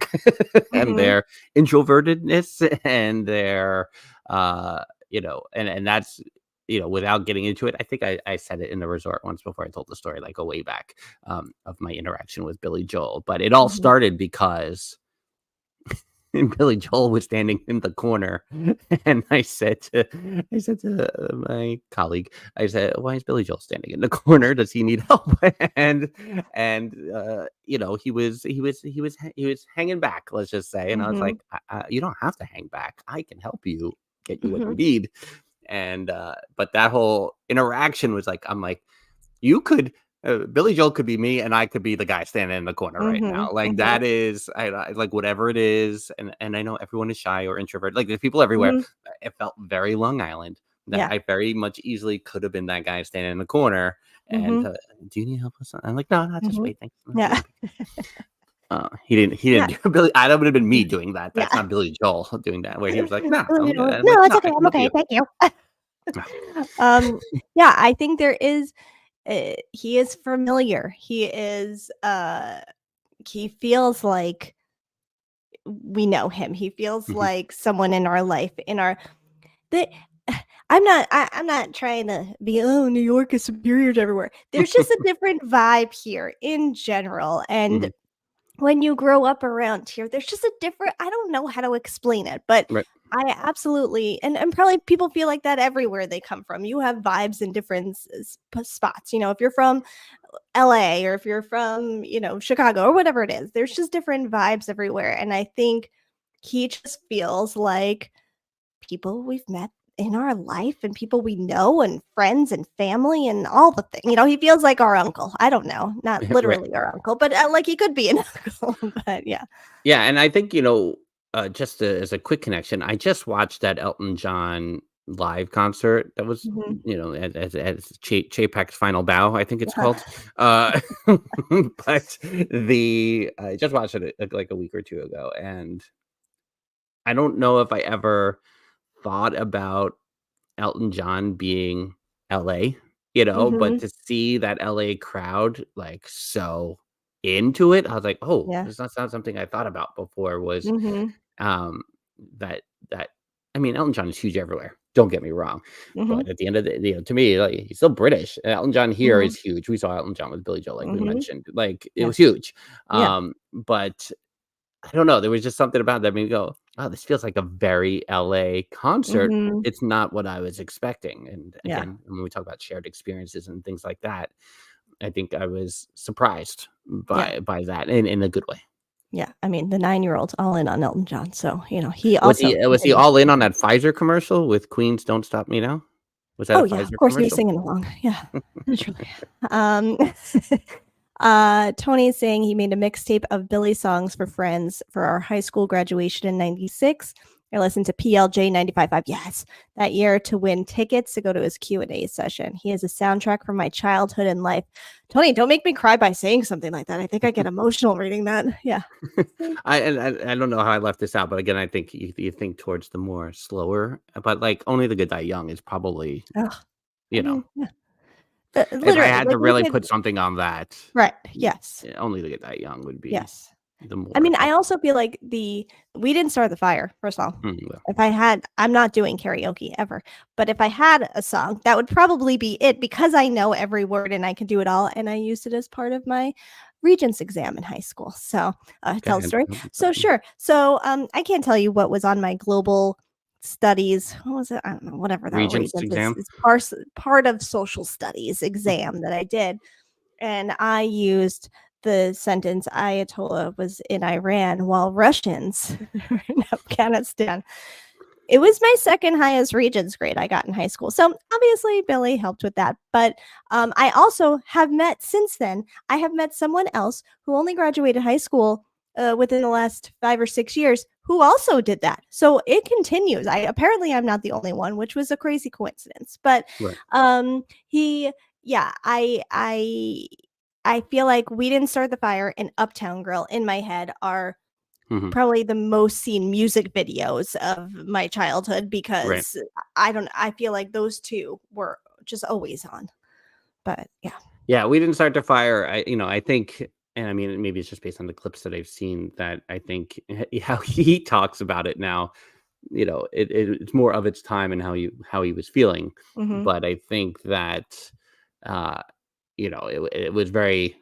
and their introvertedness and their and that's without getting into it. I think I said it in the resort once before. I told the story like a way back of my interaction with Billy Joel, but it all started because Billy Joel was standing in the corner, and I said to my colleague, I said, "Why is Billy Joel standing in the corner? Does he need help?" and he was hanging back. Let's just say, and I was like, "You don't have to hang back. I can help you get you what you need." And but that whole interaction was like, I'm like, you could Billy Joel could be me and I could be the guy standing in the corner right now. Like that is I like whatever it is, and I know everyone is shy or introvert, like there's people everywhere. It felt very Long Island that I very much easily could have been that guy standing in the corner and do you need help with something? I'm like, no, just wait, thanks. Yeah. He didn't do Billy. I that would have been me doing that. That's not Billy Joel doing that, where he was like, no, it's okay, I'm okay, thank you. I think there is he is familiar. He is he feels like we know him. He feels like someone in our life, I'm not trying to be, New York is superior to everywhere. There's just a different vibe here in general. And when you grow up around here, there's just a different, I don't know how to explain it, but I absolutely, and probably people feel like that everywhere they come from. You have vibes in different spots. If you're from LA or if you're from, Chicago or whatever it is, there's just different vibes everywhere. And I think he just feels like people we've met in our life and people we know and friends and family and all the things. He feels like our uncle. I don't know, not literally our uncle, but like he could be an uncle. But yeah. Yeah, and I think just as a quick connection, I just watched that Elton John live concert that was as Chapek's Final Bow, I think it's called. But I just watched it like a week or two ago, and I don't know if I ever thought about Elton John being LA, but to see that LA crowd like so into it, I was like, oh, it's not something I thought about before. Was that I mean, Elton John is huge everywhere. Don't get me wrong, but at the end of the to me, like he's still British. Elton John here is huge. We saw Elton John with Billy Joel, like we mentioned, like it was huge. But I don't know. There was just something about that made me go, oh, this feels like a very LA concert. It's not what I was expecting. And again, when we talk about shared experiences and things like that, I think I was surprised by that in a good way. Yeah, I mean the 9-year-old's all in on Elton John, so he also was he all in on that Pfizer commercial with Queen's "Don't Stop Me Now"? Was that? Of course he's singing along. Yeah, naturally. Tony's saying he made a mixtape of Billy songs for friends for our high school graduation in '96. I listened to PLJ 95.5, yes, that year to win tickets to go to his Q&A session. He is a soundtrack from my childhood and life. Tony, don't make me cry by saying something like that. I think I get emotional reading that. Yeah. I don't know how I left this out, but again, I think you think towards the more slower, but like Only the Good Die Young is probably, if I had to really put something on that. Right. Yes. Only the Good Die Young would be. Yes. The more. I mean, I also feel like we didn't start the fire, first of all. If I had, I'm not doing karaoke ever, but if I had a song, that would probably be it because I know every word and I can do it all. And I used it as part of my Regents exam in high school. So tell the story. So sure. So I can't tell you what was on my global studies. What was it? I don't know, whatever that Regents exam. It's part of social studies exam that I did. And I used the sentence Ayatollah was in Iran while Russians were in Afghanistan. It was my second highest Regents grade I got in high school. So obviously Billy helped with that. But I also have met since then, I have met someone else who only graduated high school within the last 5 or 6 years who also did that. So it continues. Apparently I'm not the only one, which was a crazy coincidence. But Right. I feel like We Didn't Start the Fire and Uptown Girl in my head are Mhm. probably the most seen music videos of my childhood Right. because I feel like those two were just always on. But yeah. Yeah, We Didn't Start the Fire. I think, and I mean, maybe it's just based on the clips that I've seen, that I think how he talks about it now, it's more of its time and how he was feeling. Mhm. But I think that, it was very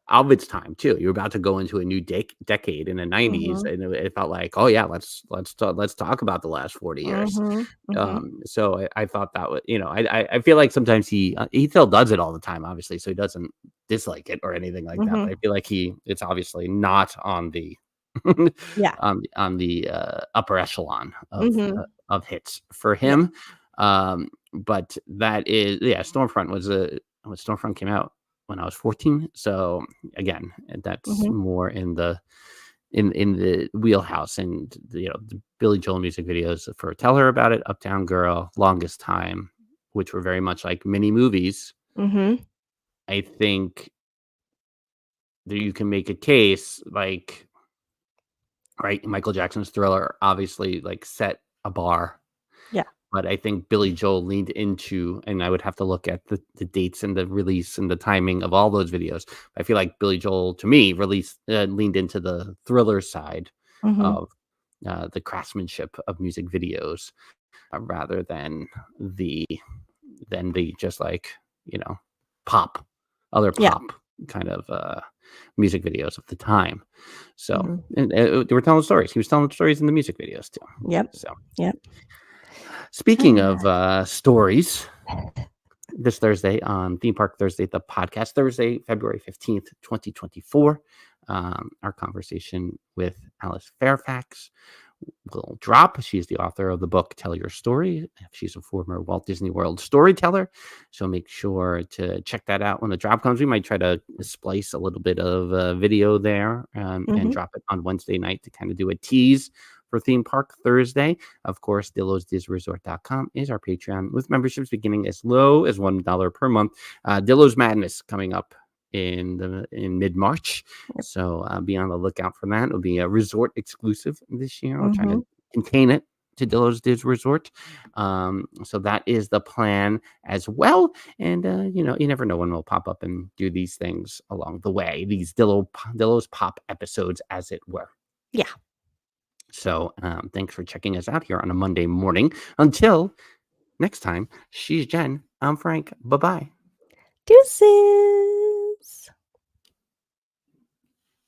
of its time too. You're about to go into a new decade in the 90s, Mhm. and it felt like, oh yeah, let's talk about the last 40 years. Mhm. Mhm. So I thought that was, I feel like sometimes he still does it all the time, obviously, so he doesn't dislike it or anything like that. But I Mhm. feel like it's obviously not on the Yeah. on the upper echelon Mhm. of hits for Yeah. him. But that is, yeah, Stormfront was when Stormfront came out when I was 14. So again, that's Mhm. more in the wheelhouse, and the Billy Joel music videos for Tell Her About It, Uptown Girl, Longest Time, which were very much like mini movies. Mhm. I think that you can make a case like, right, Michael Jackson's Thriller obviously like set a bar. Yeah. But I think Billy Joel leaned into, and I would have to look at the dates and the release and the timing of all those videos. I feel like Billy Joel, to me, leaned into the Thriller side Mhm. of the craftsmanship of music videos, rather the than the just like, pop, other Yeah. pop kind of music videos of the time. So, Mhm. and they were telling stories. He was telling stories in the music videos too. Yep. So, Yep. speaking of stories, this Thursday on Theme Park Thursday, the podcast, Thursday, February 15th, 2024, our conversation with Alice Fairfax will drop. She's the author of the book Tell Your Story. She's a former Walt Disney World storyteller, so make sure to check that out when the drop comes. We might try to splice a little bit of video there and Mhm. drop it on Wednesday night to kind of do a tease for Theme Park Thursday. Of course, DillosDisResort.com is our Patreon, with memberships beginning as low as $1 per month. Dillos Madness coming up in mid-March, so be on the lookout for that. It'll be a resort exclusive this year. I'll try to Mhm. contain it to Dillos Diz Resort. So that is the plan as well. And you never know when we'll pop up and do these things along the way, these Dillos Pop episodes, as it were. Yeah. So thanks for checking us out here on a Monday morning. Until next time, she's Jen, I'm Frank. Bye-bye. Deuces.